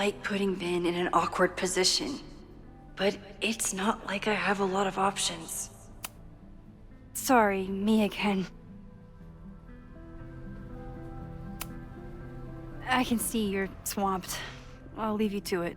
like putting Vin in an awkward position, but it's not like I have a lot of options. Sorry, me again. I can see you're swamped. I'll leave you to it.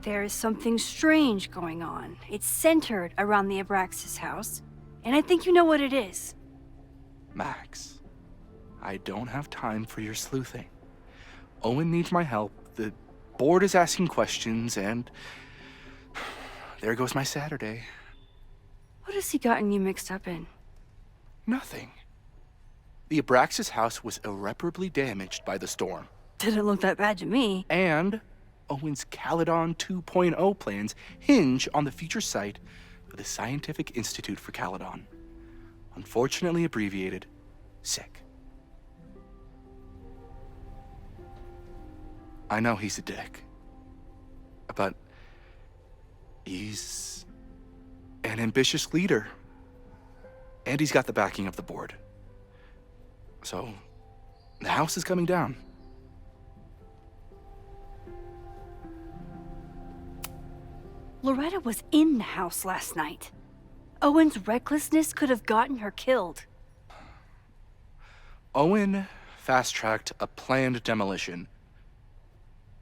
There is something strange going on. It's centered around the Abraxas house, and I think you know what it is. Max, I don't have time for your sleuthing. Owen needs my help, the board is asking questions, and there goes my Saturday. What has he gotten you mixed up in? Nothing. The Abraxas house was irreparably damaged by the storm. Didn't look that bad to me. And Owen's Caledon 2.0 plans hinge on the future site of the Scientific Institute for Caledon. Unfortunately abbreviated, SICK. I know he's a dick, but he's an ambitious leader, and he's got the backing of the board. So, the house is coming down. Loretta was in the house last night. Owen's recklessness could have gotten her killed. Owen fast-tracked a planned demolition.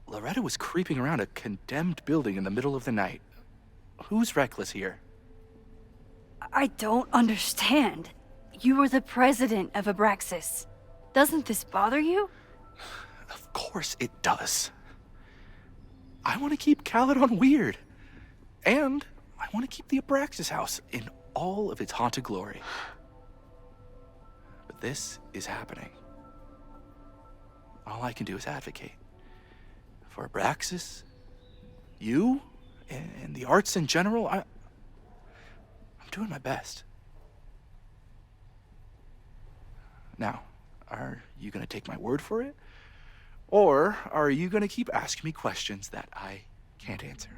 Loretta was creeping around a condemned building in the middle of the night. Who's reckless here? I don't understand. You were the president of Abraxas. Doesn't this bother you? Of course it does. I want to keep Caledon weird. And I want to keep the Abraxas house in all of its haunted glory. But this is happening. All I can do is advocate. For Abraxas, you, and the arts in general, I'm doing my best. Now, are you going to take my word for it? Or are you going to keep asking me questions that I can't answer?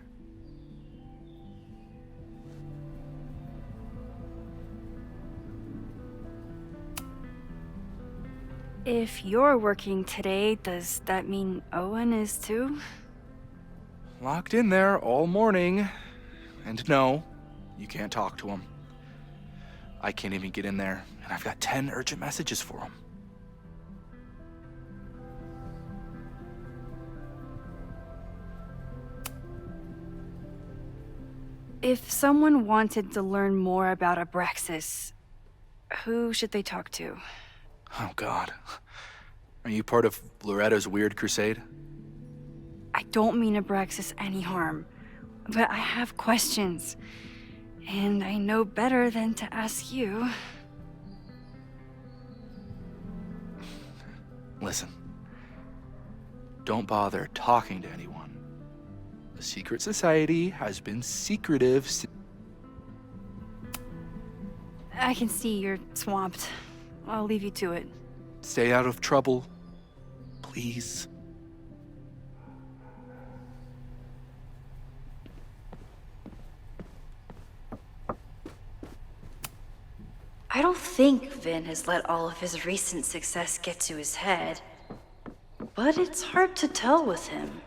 If you're working today, does that mean Owen is too? Locked in there all morning. And no, you can't talk to him. I can't even get in there, and I've got 10 urgent messages for him. If someone wanted to learn more about Abraxas, who should they talk to? Oh, God. Are you part of Loretta's weird crusade? I don't mean Abraxas any harm, but I have questions, and I know better than to ask you. Listen, don't bother talking to anyone. The secret society has been secretive I can see you're swamped. I'll leave you to it. Stay out of trouble, please. I don't think Vin has let all of his recent success get to his head, but it's hard to tell with him.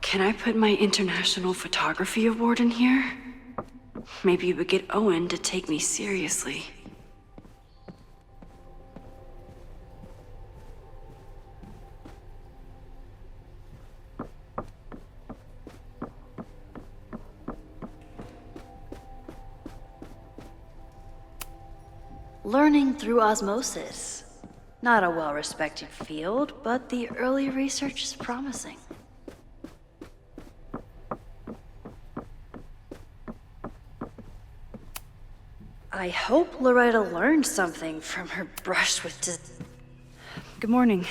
Can I put my International Photography Award in here? Maybe it would get Owen to take me seriously. Learning through osmosis. Not a well-respected field, but the early research is promising. I hope Loretta learned something from her brush with Good morning.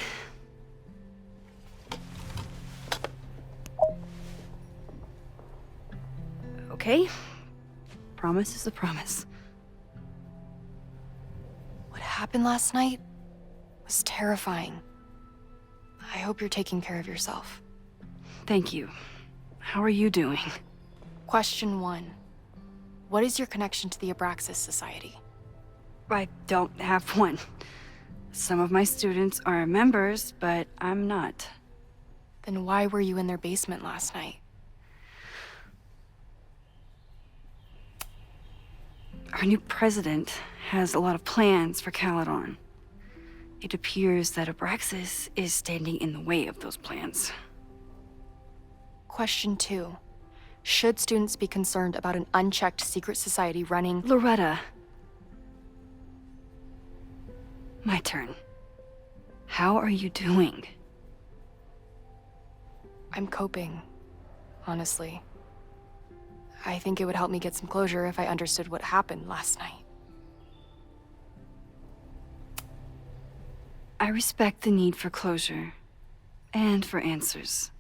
Okay. Promise is a promise. What happened last night was terrifying. I hope you're taking care of yourself. Thank you. How are you doing? Question 1. What is your connection to the Abraxas Society? I don't have one. Some of my students are members, but I'm not. Then why were you in their basement last night? Our new president has a lot of plans for Caledon. It appears that Abraxas is standing in the way of those plans. Question 2. Should students be concerned about an unchecked secret society running... Loretta. My turn. How are you doing? I'm coping, honestly. I think it would help me get some closure if I understood what happened last night. I respect the need for closure, and for answers.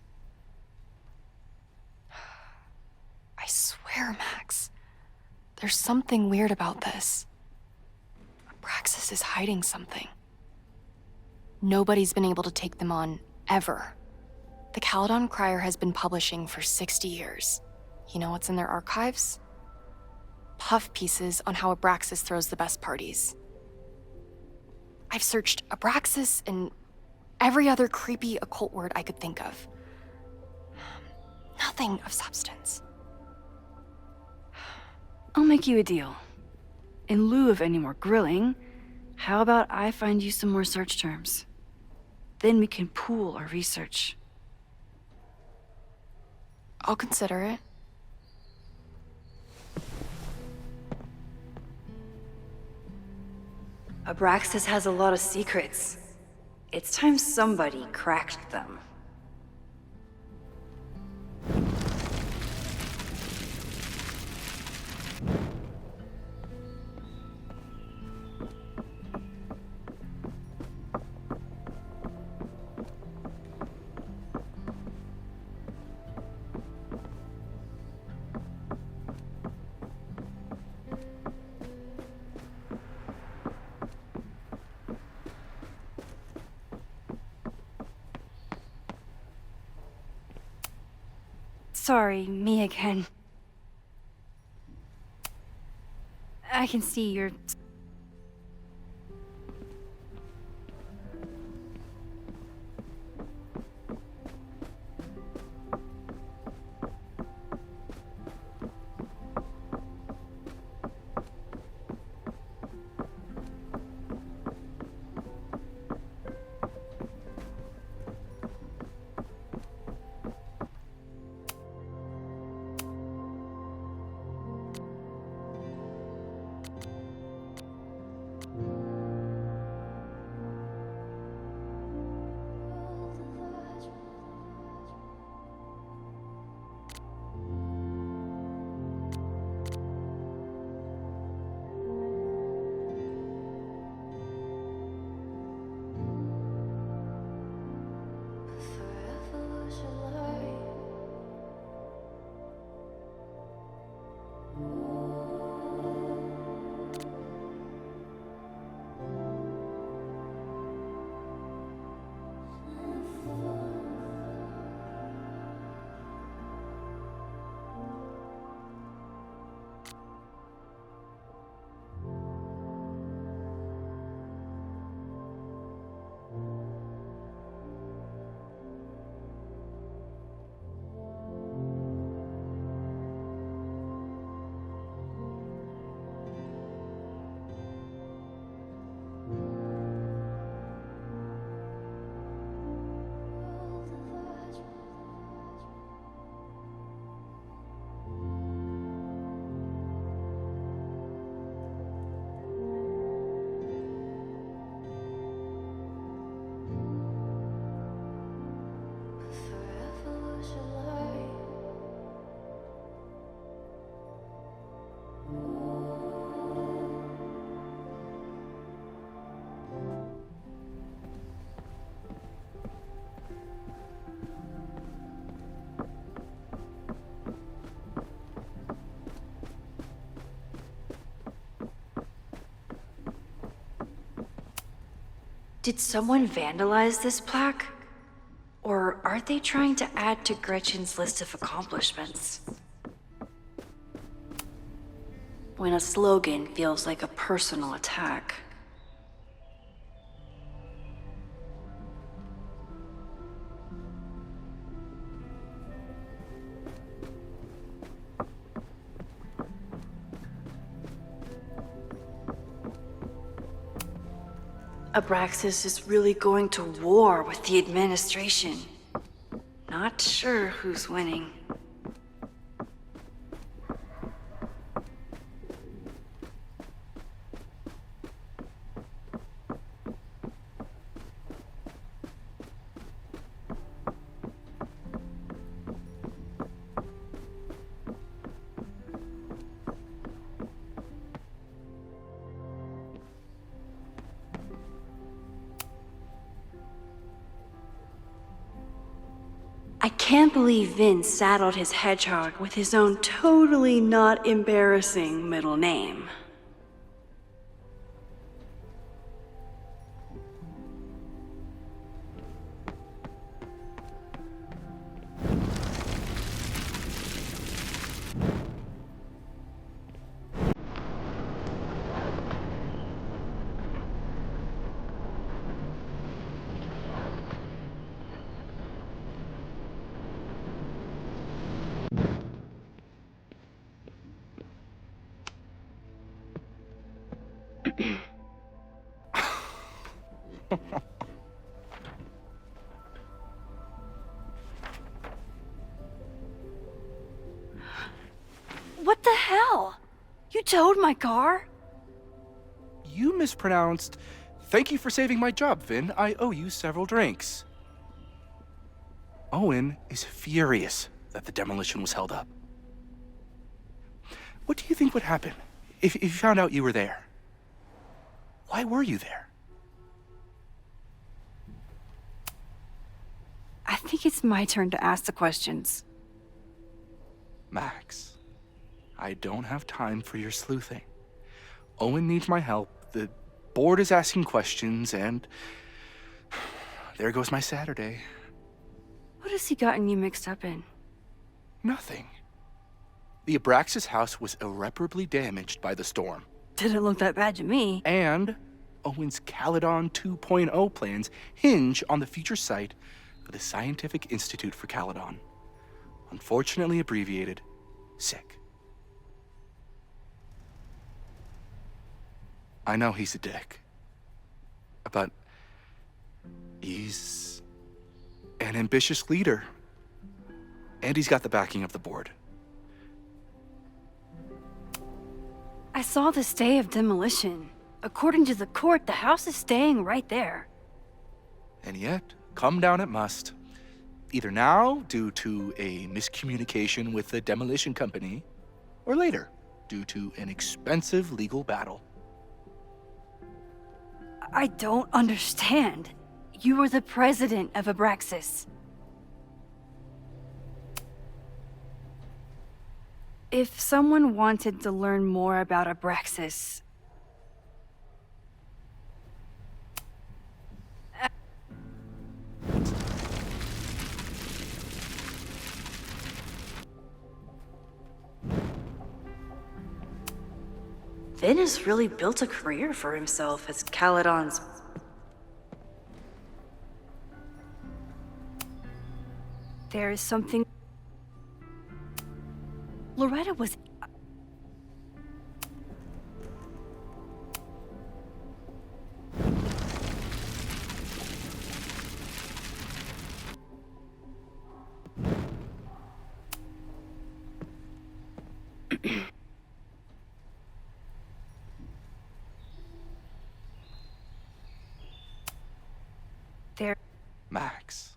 I swear, Max, there's something weird about this. Abraxas is hiding something. Nobody's been able to take them on, ever. The Caledon Crier has been publishing for 60 years. You know what's in their archives? Puff pieces on how Abraxas throws the best parties. I've searched Abraxas and every other creepy occult word I could think of. Nothing of substance. I'll make you a deal. In lieu of any more grilling, how about I find you some more search terms? Then we can pool our research. I'll consider it. Abraxas has a lot of secrets. It's time somebody cracked them. Sorry, me again. I can see you're... Did someone vandalize this plaque? Or are they trying to add to Gretchen's list of accomplishments? When a slogan feels like a personal attack. Abraxas is really going to war with the administration. Not sure who's winning. I can't believe Vince saddled his hedgehog with his own totally not embarrassing middle name. What the hell? You towed my car? You mispronounced. Thank you for saving my job, Vin. I owe you several drinks. Owen is furious that the demolition was held up. What do you think would happen if you found out you were there? Why were you there? I think it's my turn to ask the questions. Max, I don't have time for your sleuthing. Owen needs my help. The board is asking questions, and there goes my Saturday. What has he gotten you mixed up in? Nothing. The Abraxas house was irreparably damaged by the storm. Didn't look that bad to me. And Owen's Caledon 2.0 plans hinge on the future site for the Scientific Institute for Caledon. Unfortunately abbreviated, SICK. I know he's a dick, but he's an ambitious leader, and he's got the backing of the board. I saw the stay of demolition. According to the court, the house is staying right there. And yet, come down it must. Either now, due to a miscommunication with the demolition company, or later, due to an expensive legal battle. I don't understand. You were the president of Abraxas. If someone wanted to learn more about Abraxas... Vin has really built a career for himself as Caledon's... There is something... Loretta was... There... Max.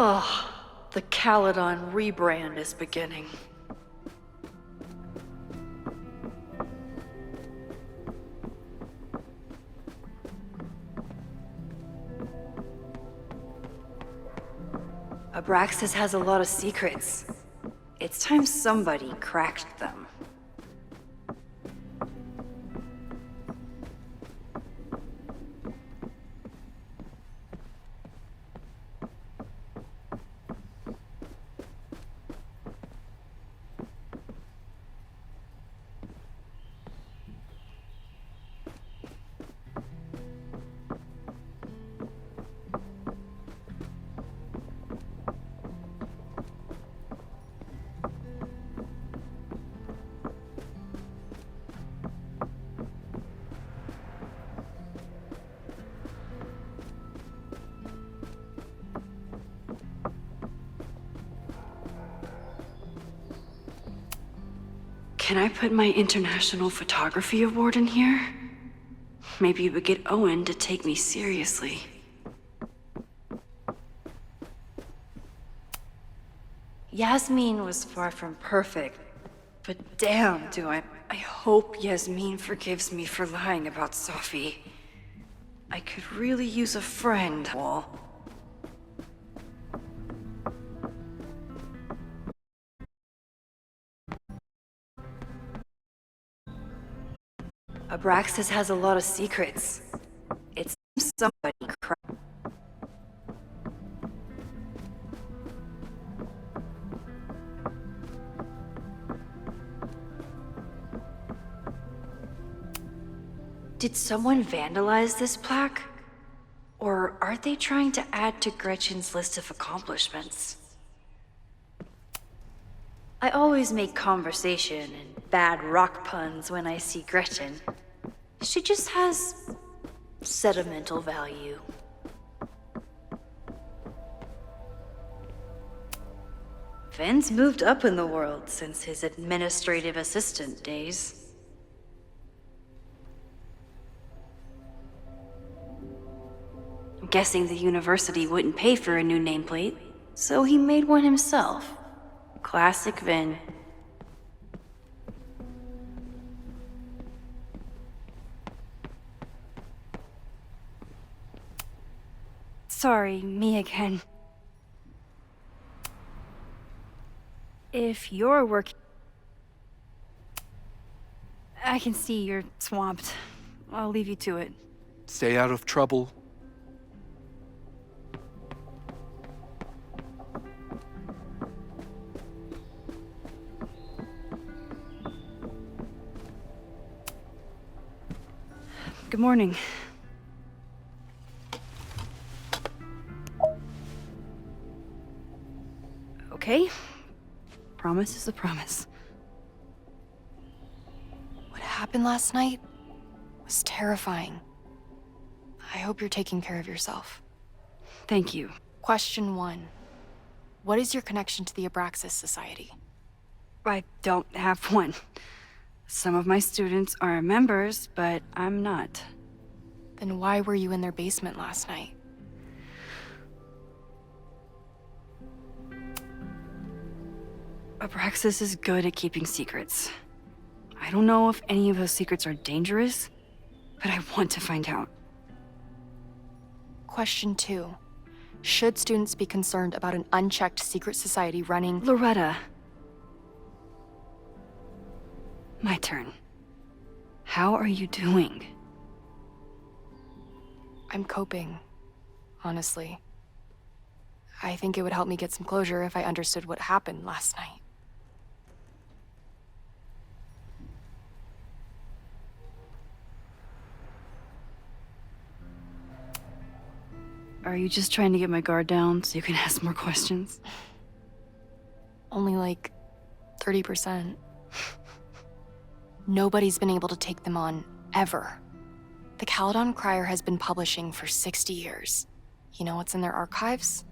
Ugh, the Caledon rebrand is beginning. Abraxas has a lot of secrets. It's time somebody cracked them. Can I put my International Photography Award in here? Maybe we get Owen to take me seriously. Yasmin was far from perfect, but damn, I hope Yasmin forgives me for lying about Sophie. I could really use a friend. Abraxas has a lot of secrets. It's somebody Did someone vandalize this plaque? Or are they trying to add to Gretchen's list of accomplishments? I always make conversation and bad rock puns when I see Gretchen. She just has sentimental value. Ven's moved up in the world since his administrative assistant days. I'm guessing the university wouldn't pay for a new nameplate, so he made one himself. Classic Vin. Sorry, me again. If you're working... I can see you're swamped. I'll leave you to it. Stay out of trouble. Good morning. Okay. Promise is a promise. What happened last night was terrifying. I hope you're taking care of yourself. Thank you. Question 1. What is your connection to the Abraxas Society? I don't have one. Some of my students are members, but I'm not. Then why were you in their basement last night? Abraxas is good at keeping secrets. I don't know if any of those secrets are dangerous, but I want to find out. Question 2. Should students be concerned about an unchecked secret society running... Loretta. My turn. How are you doing? I'm coping, honestly. I think it would help me get some closure if I understood what happened last night. Are you just trying to get my guard down so you can ask more questions? Only like 30%. Nobody's been able to take them on, ever. The Caledon Crier has been publishing for 60 years. You know what's in their archives?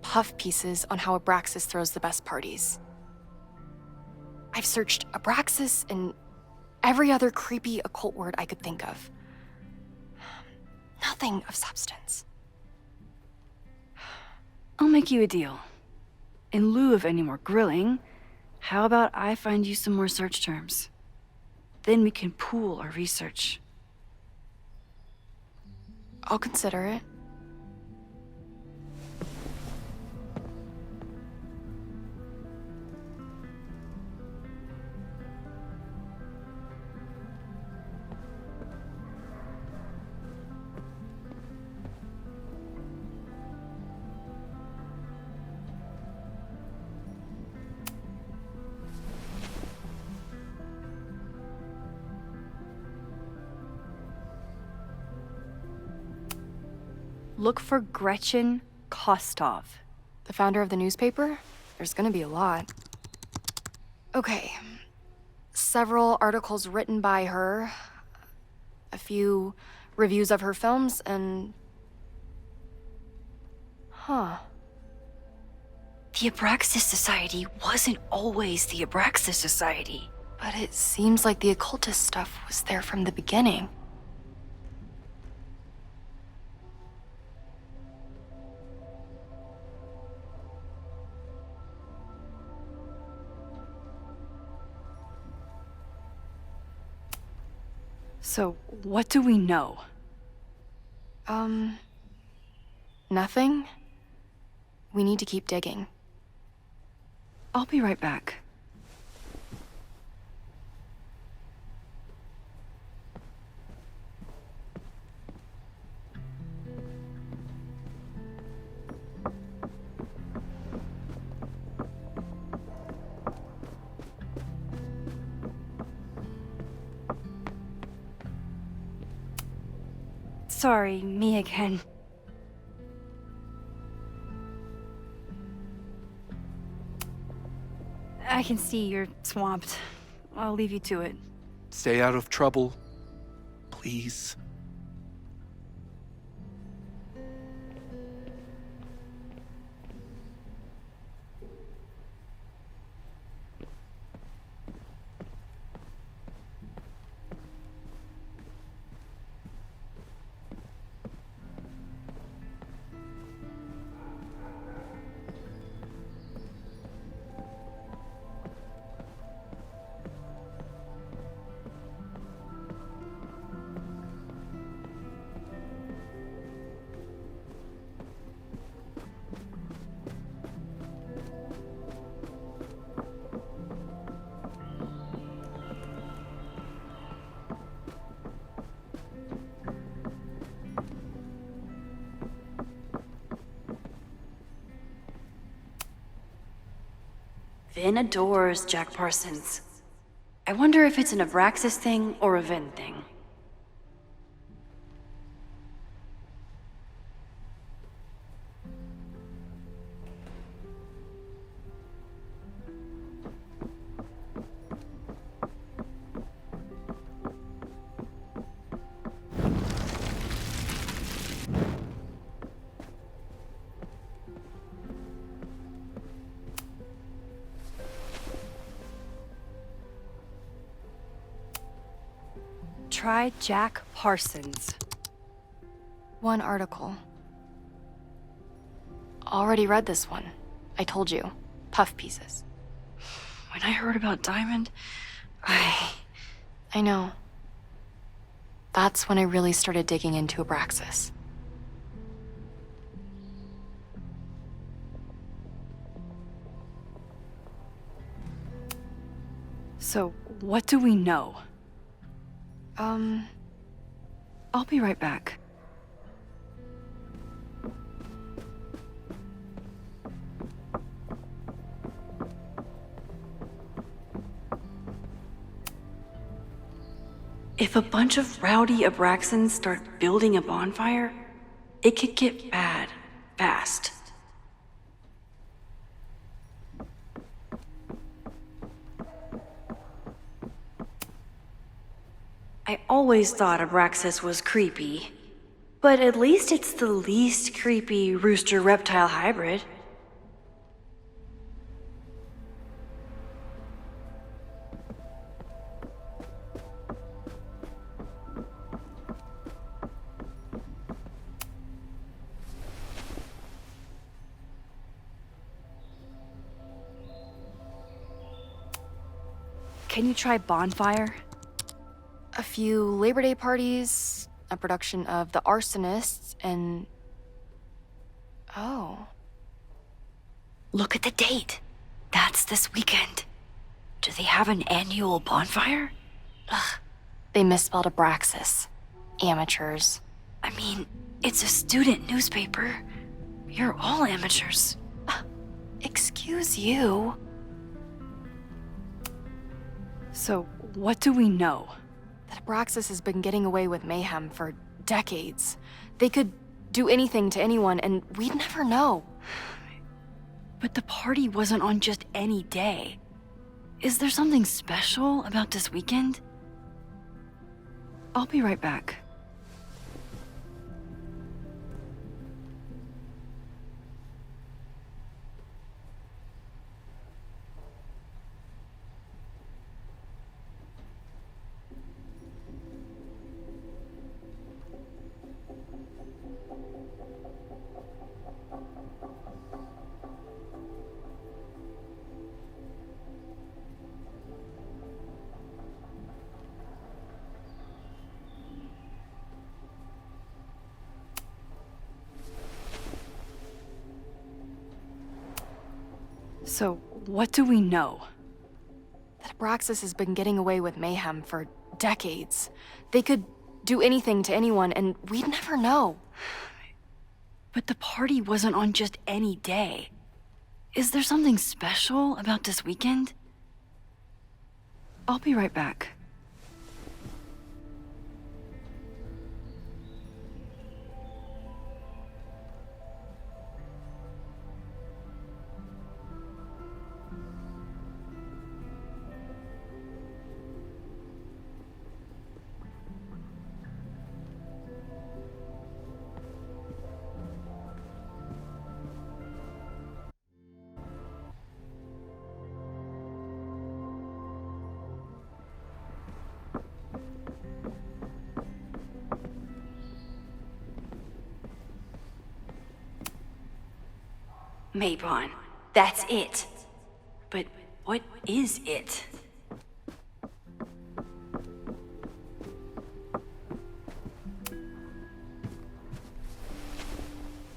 Puff pieces on how Abraxas throws the best parties. I've searched Abraxas and every other creepy occult word I could think of. Nothing of substance. I'll make you a deal. In lieu of any more grilling, how about I find you some more search terms? Then we can pool our research. I'll consider it. Look for Gretchen Kostov. The founder of the newspaper? There's gonna be a lot. Okay. Several articles written by her, a few reviews of her films, and... Huh. The Abraxas Society wasn't always the Abraxas Society. But it seems like the occultist stuff was there from the beginning. So, what do we know? Nothing? We need to keep digging. I'll be right back. Sorry, me again. I can see you're swamped. I'll leave you to it. Stay out of trouble, please. Vin adores Jack Parsons. I wonder if it's an Abraxas thing or a Vin thing. Try Jack Parsons. One article. Already read this one. I told you. Puff pieces. When I heard about Diamond, I know. That's when I really started digging into Abraxas. So, what do we know? I'll be right back. If a bunch of rowdy Abraxans start building a bonfire, it could get bad, fast. I always thought Abraxas was creepy, but at least it's the least creepy rooster-reptile hybrid. Can you try bonfire? A few Labor Day parties, a production of The Arsonists, and... Oh. Look at the date. That's this weekend. Do they have an annual bonfire? Ugh. They misspelled Abraxas. Amateurs. I mean, it's a student newspaper. You're all amateurs. Excuse you. So, what do we know? That Abraxas has been getting away with mayhem for decades. They could do anything to anyone, and we'd never know. But the party wasn't on just any day. Is there something special about this weekend? I'll be right back. So, what do we know? That Abraxas has been getting away with mayhem for decades. They could do anything to anyone, and we'd never know. But the party wasn't on just any day. Is there something special about this weekend? I'll be right back. Maybon, that's it. But what is it?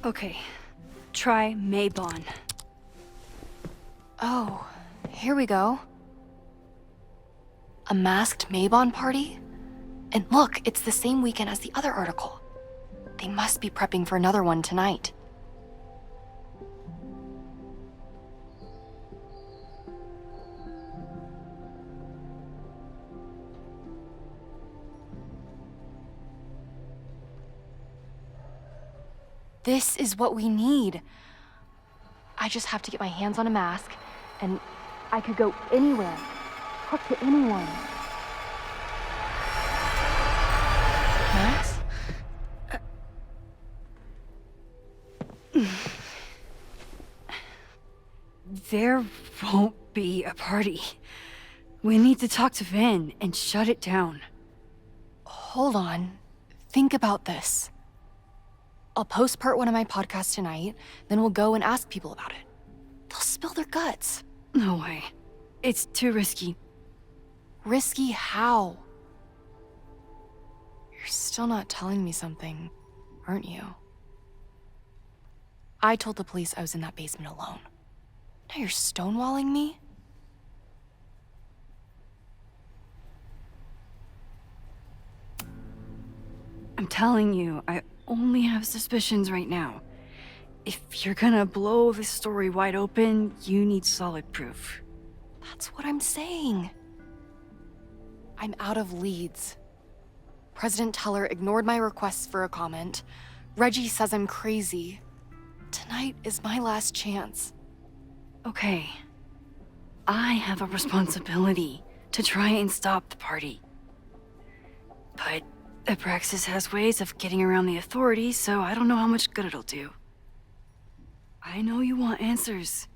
Okay, try Maybon. Oh, here we go. A masked Maybon party? And look, it's the same weekend as the other article. They must be prepping for another one tonight. This is what we need. I just have to get my hands on a mask, and I could go anywhere, talk to anyone. Max? There won't be a party. We need to talk to Vin and shut it down. Hold on. Think about this. I'll post part 1 of my podcast tonight, then we'll go and ask people about it. They'll spill their guts. No way. It's too risky. Risky how? You're still not telling me something, aren't you? I told the police I was in that basement alone. Now you're stonewalling me? I'm telling you, I only have suspicions right now. If you're gonna blow this story wide open, you need solid proof. That's what I'm saying. I'm out of leads. President Teller ignored my requests for a comment. Reggie says I'm crazy. Tonight is my last chance. Okay. I have a responsibility to try and stop the party. But Abraxas has ways of getting around the authorities, so I don't know how much good it'll do. I know you want answers.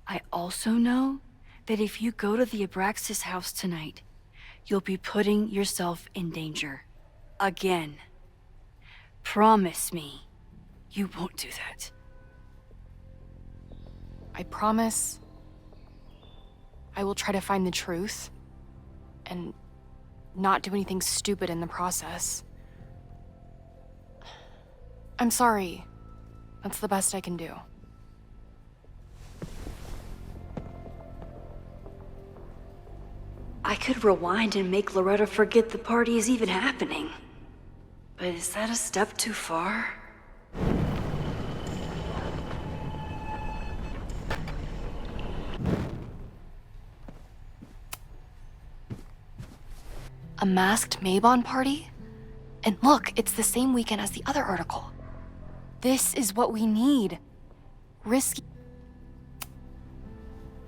I also know that if you go to the Abraxas house tonight, you'll be putting yourself in danger. Again. Promise me you won't do that. I promise I will try to find the truth. and not do anything stupid in the process. I'm sorry. That's the best I can do. I could rewind and make Loretta forget the party is even happening. But is that a step too far? A masked Mabon party? And look, it's the same weekend as the other article. This is what we need. Risky.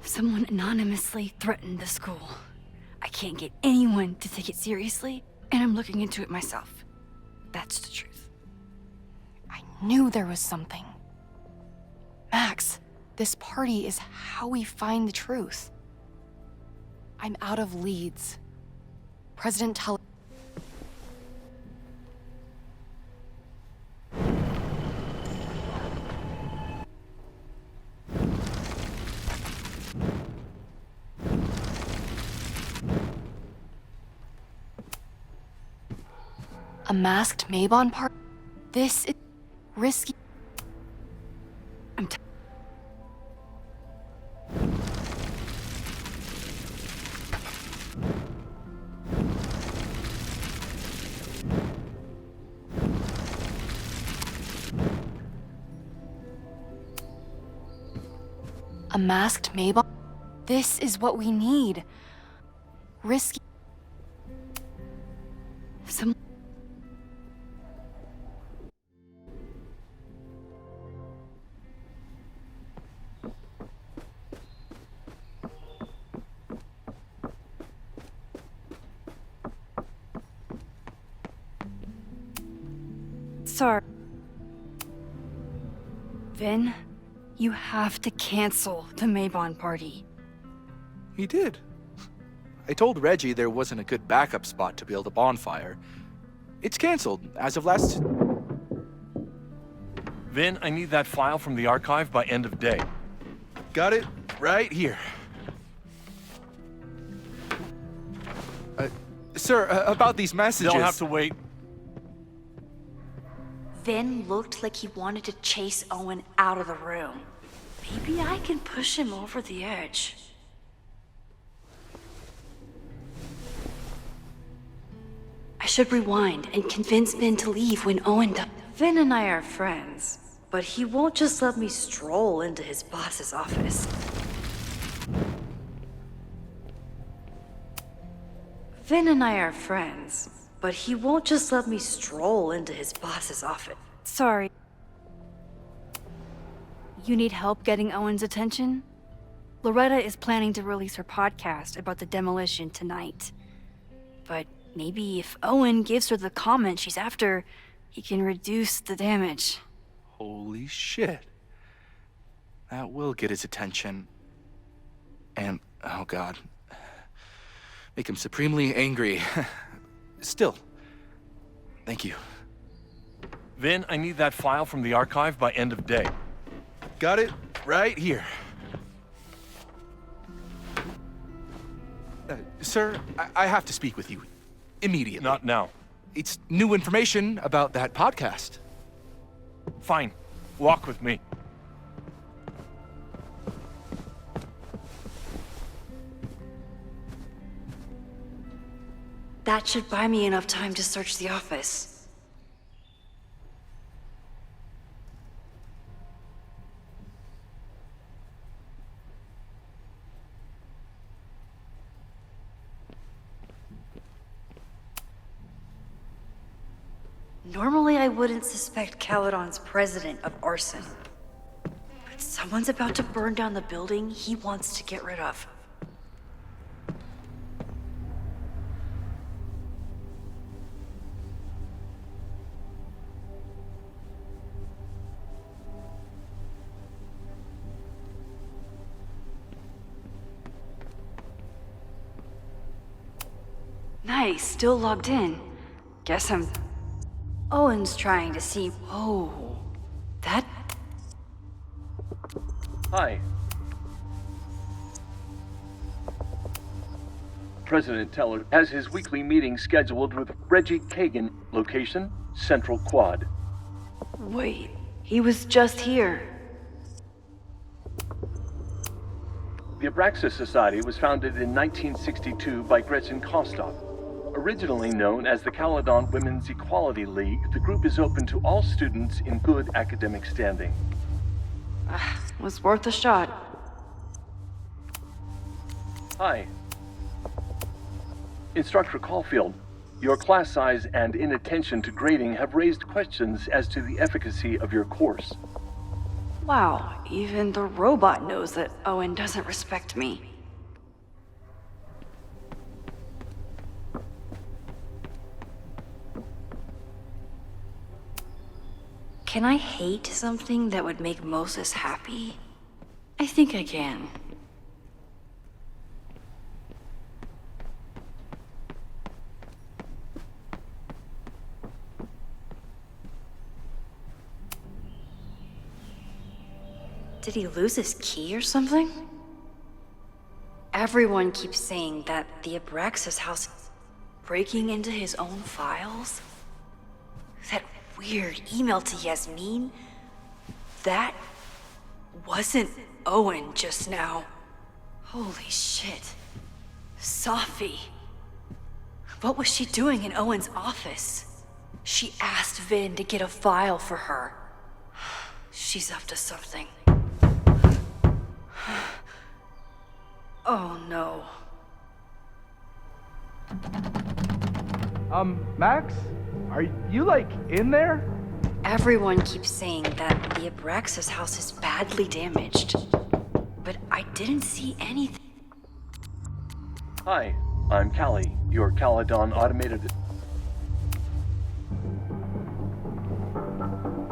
Someone anonymously threatened the school. I can't get anyone to take it seriously, and I'm looking into it myself. That's the truth. I knew there was something. Max, this party is how we find the truth. I'm out of leads. President Tell. A masked Mabon party? This is risky. A masked Mabon? This is what we need. Risky. Some... Sorry. Vin, you have to cancel the Mabon party. He did. I told Reggie there wasn't a good backup spot to build a bonfire. It's canceled as of last... Vin, I need that file from the archive by end of day. Got it right here. Sir, about these messages... They'll have to wait. Vin looked like he wanted to chase Owen out of the room. Maybe I can push him over the edge. I should rewind and convince Vin to leave when Owen does. Vin and I are friends, but he won't just let me stroll into his boss's office. Vin and I are friends, but he won't just let me stroll into his boss's office. Sorry. You need help getting Owen's attention? Loretta is planning to release her podcast about the demolition tonight. But maybe if Owen gives her the comment she's after, he can reduce the damage. Holy shit. That will get his attention. And, oh god. Make him supremely angry. Still, thank you. Vin, I need that file from the archive by end of day. Got it right here. Sir, I have to speak with you. Immediately. Not now. It's new information about that podcast. Fine. Walk with me. That should buy me enough time to search the office. Normally, I wouldn't suspect Caledon's president of arson. But someone's about to burn down the building he wants to get rid of. Nice, still logged in. Guess I'm... Owen's trying to see... Whoa. That... Hi. President Teller has his weekly meeting scheduled with Reggie Kagan, location, Central Quad. Wait, he was just here. The Abraxas Society was founded in 1962 by Gretchen Kostov. Originally known as the Caledon Women's Equality League, the group is open to all students in good academic standing. Was worth a shot. Hi. Instructor Caulfield, your class size and inattention to grading have raised questions as to the efficacy of your course. Wow, even the robot knows that Owen doesn't respect me. Can I hate something that would make Moses happy? I think I can. Did he lose his key or something? Everyone keeps saying that the Abraxas house is breaking into his own files. That weird email to Yasmin? That wasn't Owen just now. Holy shit. Sophie. What was she doing in Owen's office? She asked Vin to get a file for her. She's up to something. Oh no. Max? Are you, like, in there? Everyone keeps saying that the Abraxas house is badly damaged. But I didn't see anything. Hi, I'm Callie, your Caledon automated...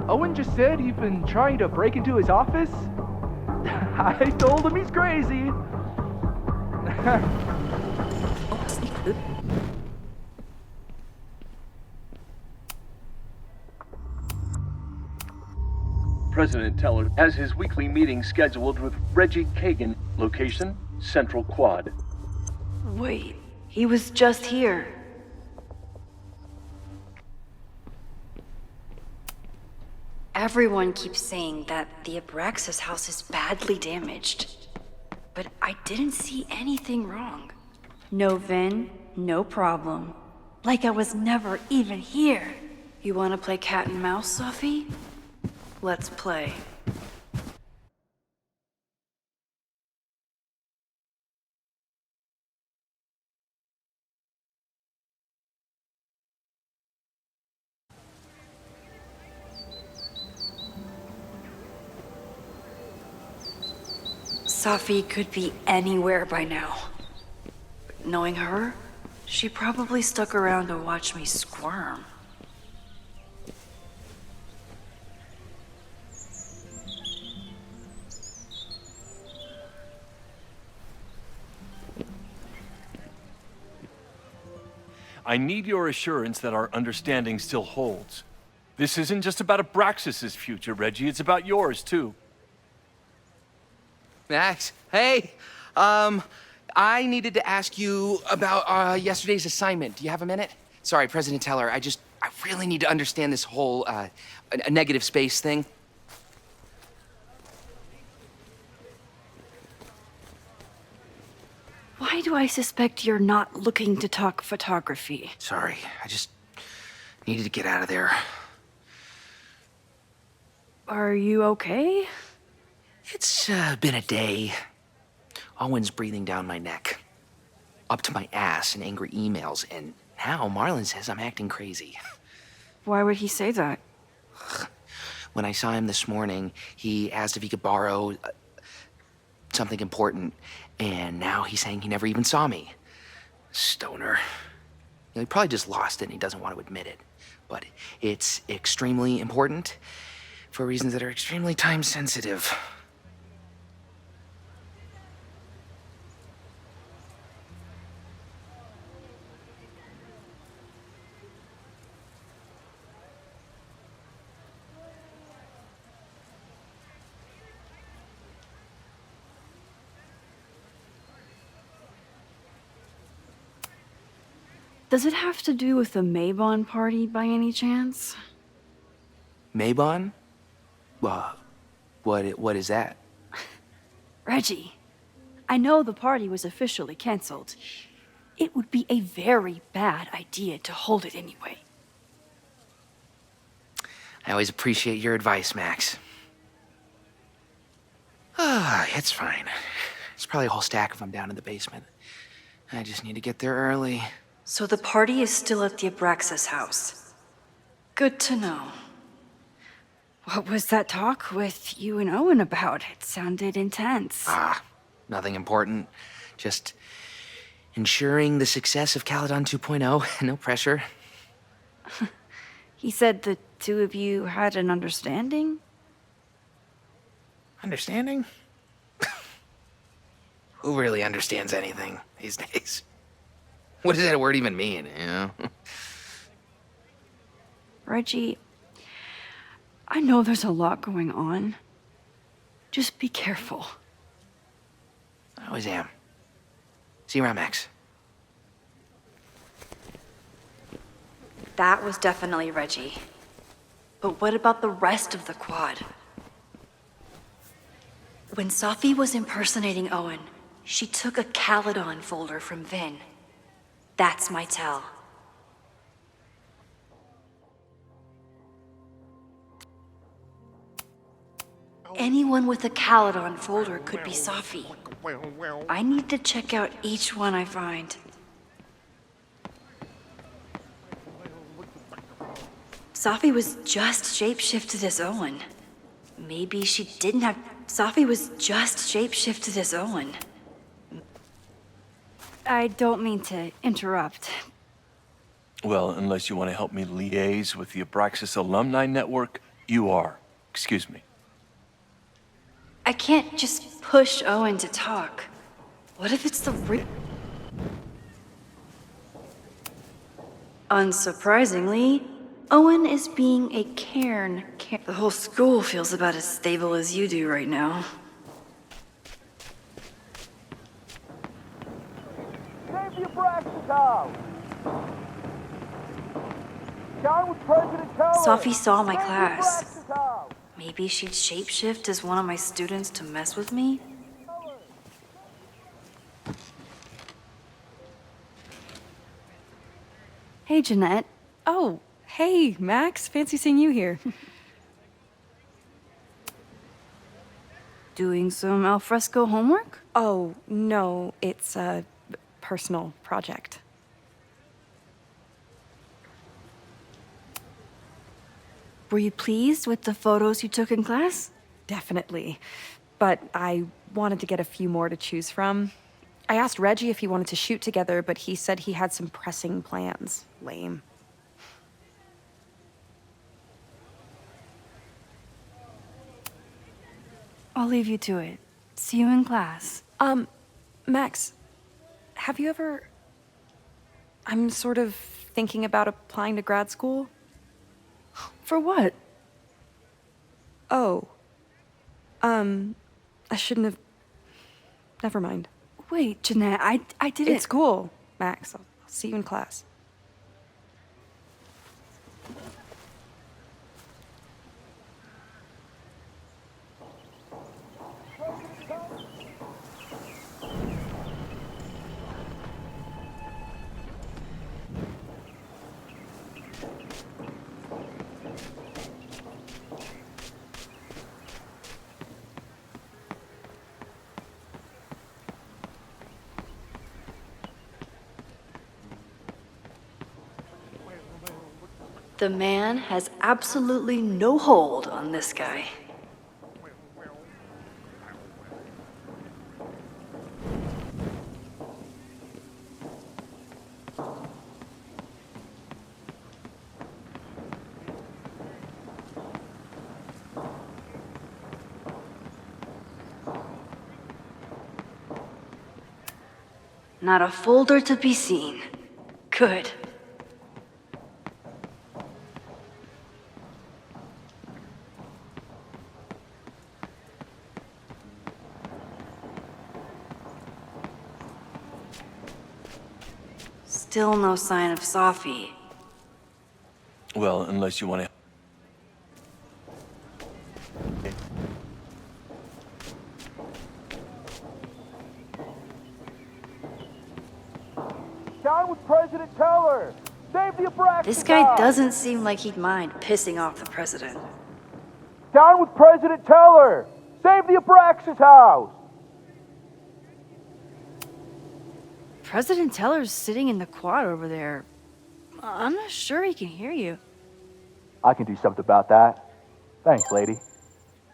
Owen just said you've been trying to break into his office? I told him he's crazy. President Teller has his weekly meeting scheduled with Reggie Kagan, location, Central Quad. Wait, he was just here. Everyone keeps saying that the Abraxas house is badly damaged. But I didn't see anything wrong. No Vin, no problem. Like I was never even here. You wanna play cat and mouse, Sophie? Let's play. Sophie could be anywhere by now. But knowing her, she probably stuck around to watch me squirm. I need your assurance that our understanding still holds. This isn't just about Abraxas' future, Reggie. It's about yours, too. Max, hey, I needed to ask you about yesterday's assignment. Do you have a minute? Sorry, President Teller, I really need to understand this whole a negative space thing. Why do I suspect you're not looking to talk photography? Sorry, I just needed to get out of there. Are you okay? It's been a day. Owen's breathing down my neck, up to my ass in angry emails, and now Marlon says I'm acting crazy. Why would he say that? When I saw him this morning, he asked if he could borrow something important, and now he's saying he never even saw me. Stoner. You know, he probably just lost it and he doesn't want to admit it. But it's extremely important for reasons that are extremely time sensitive. Does it have to do with the Maybon party by any chance? Maybon? What is that? Reggie, I know the party was officially cancelled. It would be a very bad idea to hold it anyway. I always appreciate your advice, Max. It's fine. It's probably a whole stack if I'm down in the basement. I just need to get there early. So the party is still at the Abraxas house. Good to know. What was that talk with you and Owen about? It sounded intense. Nothing important. Just ensuring the success of Caledon 2.0. No pressure. He said the two of you had an understanding? Understanding? Who really understands anything these days? What does that word even mean, you know? Reggie, I know there's a lot going on. Just be careful. I always am. See you around, Max. That was definitely Reggie. But what about the rest of the quad? When Sophie was impersonating Owen, she took a Caledon folder from Vin. That's my tell. Anyone with a Caledon folder could be Sophie. I need to check out each one I find. Sophie was just shapeshifted as Owen. Maybe she didn't have... Sophie was just shapeshifted as Owen. I don't mean to interrupt. Well, unless you want to help me liaise with the Abraxas Alumni Network, you are. Excuse me. I can't just push Owen to talk. What if it's the Unsurprisingly, Owen is being a cairn. The whole school feels about as stable as you do right now. Save the Abraxas house! Down with President Cohen! Sophie saw my Save the class. Abraxas house! Maybe she'd shapeshift as one of my students to mess with me? Hey, Jeanette. Oh, hey, Max. Fancy seeing you here. Doing some alfresco homework? Oh, no, it's a personal project. Were you pleased with the photos you took in class? Definitely. But I wanted to get a few more to choose from. I asked Reggie if he wanted to shoot together, but he said he had some pressing plans. Lame. I'll leave you to it. See you in class. Max, have you ever... I'm sort of thinking about applying to grad school. For what? Oh. I shouldn't have... Never mind. Wait, Jeanette, I didn't... It's cool, Max. I'll see you in class. The man has absolutely no hold on this guy. Not a folder to be seen. Good. still no sign of Sophie. Well, unless you want to... Down with President Teller! Save the Abraxas This guy house! doesn't seem like he'd mind pissing off the president. Down with President Teller! Save the Abraxas house! President Teller's sitting in the quad over there. I'm not sure he can hear you. I can do something about that. Thanks, lady.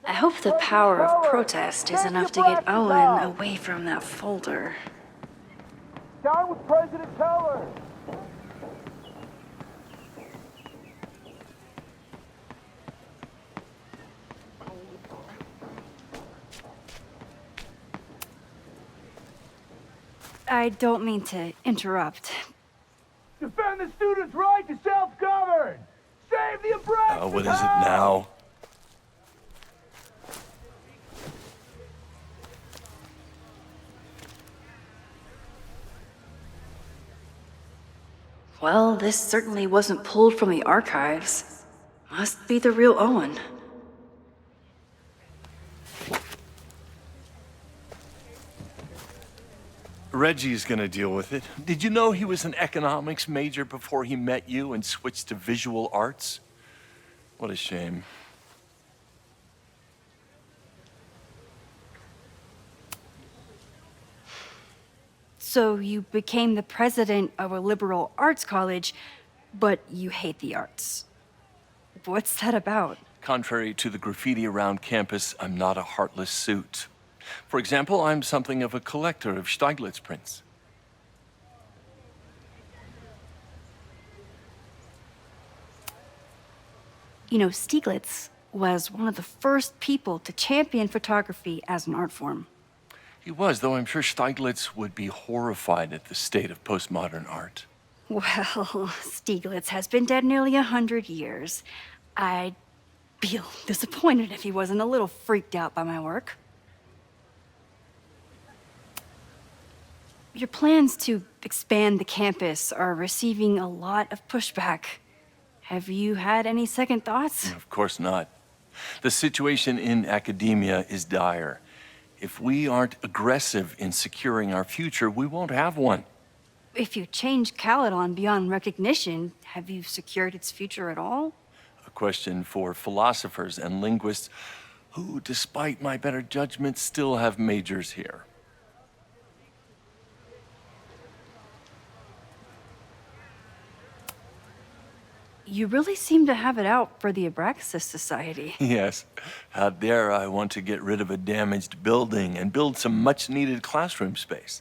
I hope the power of protest is enough to get Owen away from that folder. Down with President Teller! I don't mean to interrupt. Defend the students' right to self-govern! Save the Abraxas what is it now? Well, this certainly wasn't pulled from the archives. Must be the real Owen. Reggie's gonna deal with it. Did you know he was an economics major before he met you and switched to visual arts? What a shame. So you became the president of a liberal arts college, but you hate the arts. What's that about? Contrary to the graffiti around campus, I'm not a heartless suit. For example, I'm something of a collector of Stieglitz prints. You know, Stieglitz was one of the first people to champion photography as an art form. He was, though I'm sure Stieglitz would be horrified at the state of postmodern art. Well, Stieglitz has been dead nearly 100 years. I'd be disappointed if he wasn't a little freaked out by my work. Your plans to expand the campus are receiving a lot of pushback. Have you had any second thoughts? Of course not. The situation in academia is dire. If we aren't aggressive in securing our future, we won't have one. If you change Caledon beyond recognition, have you secured its future at all? A question for philosophers and linguists who, despite my better judgment, still have majors here. You really seem to have it out for the Abraxas Society. Yes, out there I want to get rid of a damaged building and build some much-needed classroom space.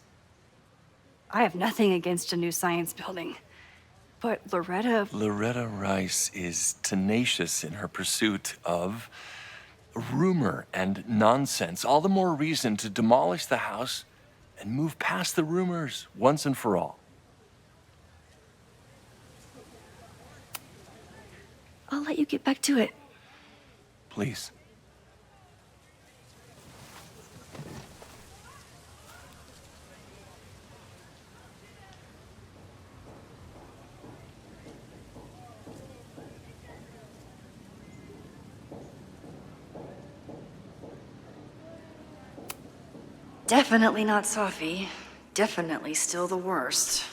I have nothing against a new science building. But Loretta Rice is tenacious in her pursuit of rumor and nonsense. All the more reason to demolish the house and move past the rumors once and for all. I'll let you get back to it. Please. Definitely not Sophie. Definitely still the worst.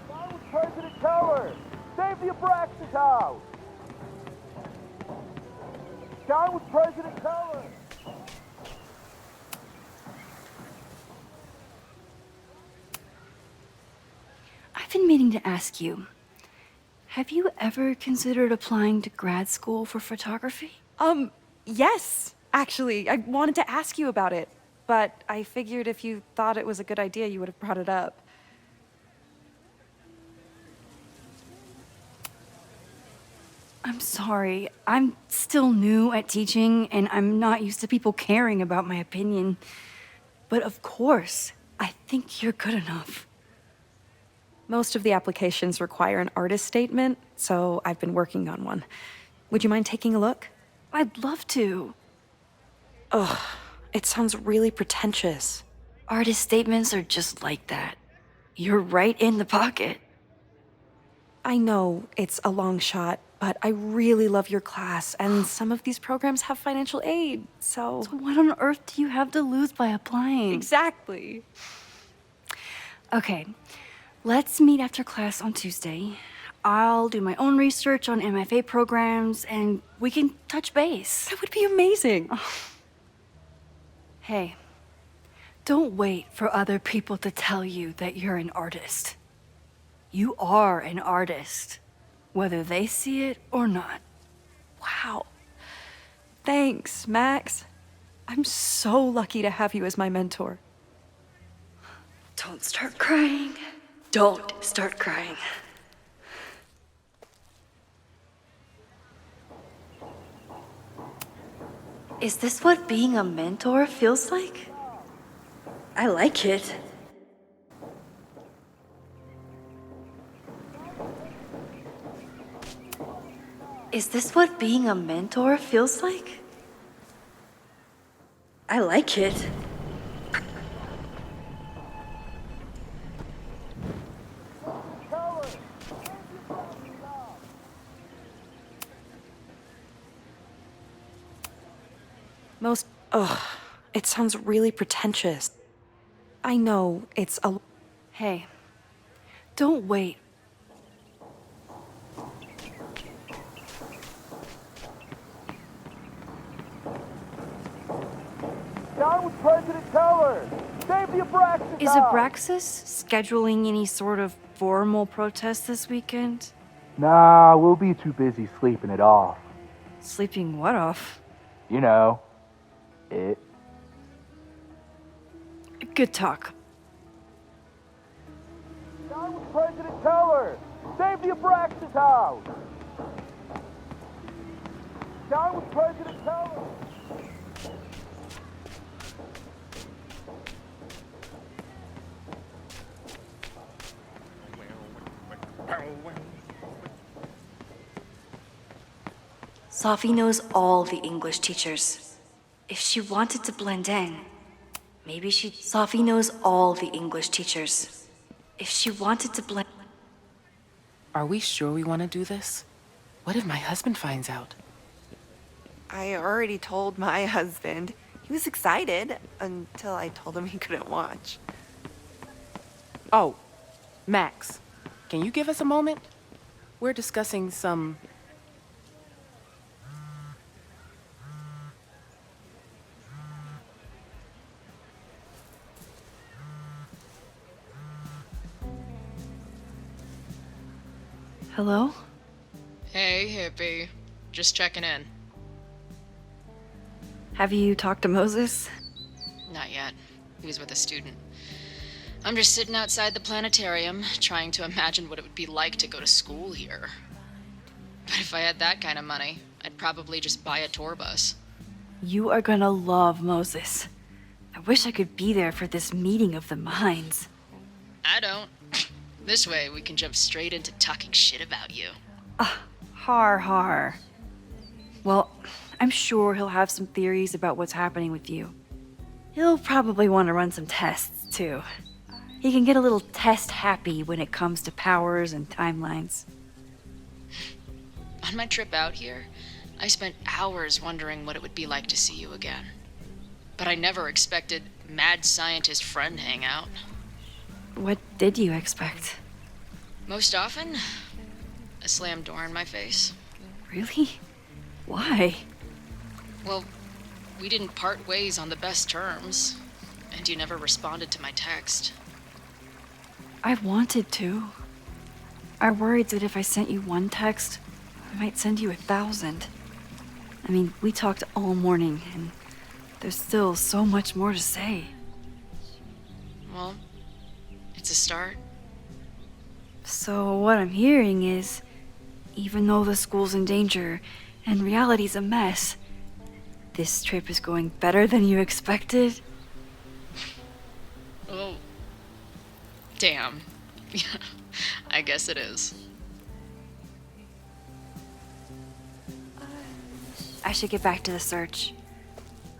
Down with President Teller! Save the Abraxas house! Down with President Teller! I've been meaning to ask you, have you ever considered applying to grad school for photography? Yes, actually. I wanted to ask you about it, but I figured if you thought it was a good idea, you would have brought it up. I'm sorry. I'm still new at teaching, and I'm not used to people caring about my opinion. But of course, I think you're good enough. Most of the applications require an artist statement, so I've been working on one. Would you mind taking a look? I'd love to. Ugh, it sounds really pretentious. Artist statements are just like that. You're right in the pocket. I know it's a long shot, but I really love your class, and some of these programs have financial aid, so... So what on earth do you have to lose by applying? Exactly. Okay, let's meet after class on Tuesday. I'll do my own research on MFA programs, and we can touch base. That would be amazing. Hey, don't wait for other people to tell you that you're an artist. You are an artist, whether they see it or not. Wow. Thanks, Max. I'm so lucky to have you as my mentor. Don't start crying. Don't start crying. Is this what being a mentor feels like? I like it. Is this what being a mentor feels like? I like it. Ugh, it sounds really pretentious. I know it's a... Hey, don't wait. Down with President Teller! Save the Abraxas Is house! Abraxas scheduling any sort of formal protest this weekend? Nah, we'll be too busy sleeping it off. Sleeping what off? You know, it. Good talk. Down with President Teller! Save the Abraxas house! Down with President Teller! Sophie knows all the English teachers. If she wanted to blend in, maybe she'd... Sophie knows all the English teachers. If she wanted to blend... Are we sure we want to do this? What if my husband finds out? I already told my husband. He was excited until I told him he couldn't watch. Oh, Max, can you give us a moment? We're discussing some... Hello? Hey, hippie. Just checking in. Have you talked to Moses? Not yet. He was with a student. I'm just sitting outside the planetarium, trying to imagine what it would be like to go to school here. But if I had that kind of money, I'd probably just buy a tour bus. You are gonna love Moses. I wish I could be there for this meeting of the minds. I don't. This way, we can jump straight into talking shit about you. Har har. Well, I'm sure he'll have some theories about what's happening with you. He'll probably want to run some tests, too. He can get a little test happy when it comes to powers and timelines. On my trip out here, I spent hours wondering what it would be like to see you again. But I never expected mad scientist friend hangout. What did you expect? Most often, a slammed door in my face. Really? Why? Well, we didn't part ways on the best terms, and you never responded to my text. I wanted to. I worried that if I sent you one text, I might send you 1,000. I mean, we talked all morning, and there's still so much more to say. Well, it's a start. So what I'm hearing is, even though the school's in danger and reality's a mess, this trip is going better than you expected? Oh, damn. I guess it is. I should get back to the search.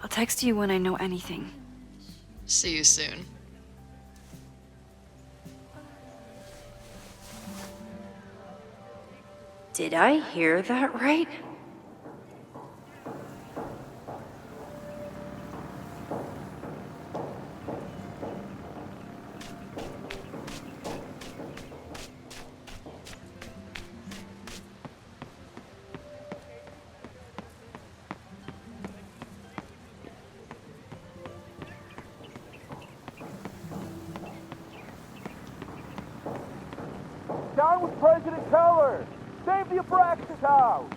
I'll text you when I know anything. See you soon. Did I hear that right? Down with President Keller! Save the Abraxas house!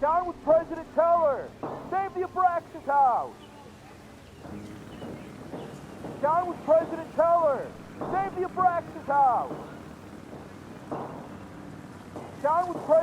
Down with President Keller! Save the Abraxas house! Down with President Keller! Save the Abraxas house! Down with President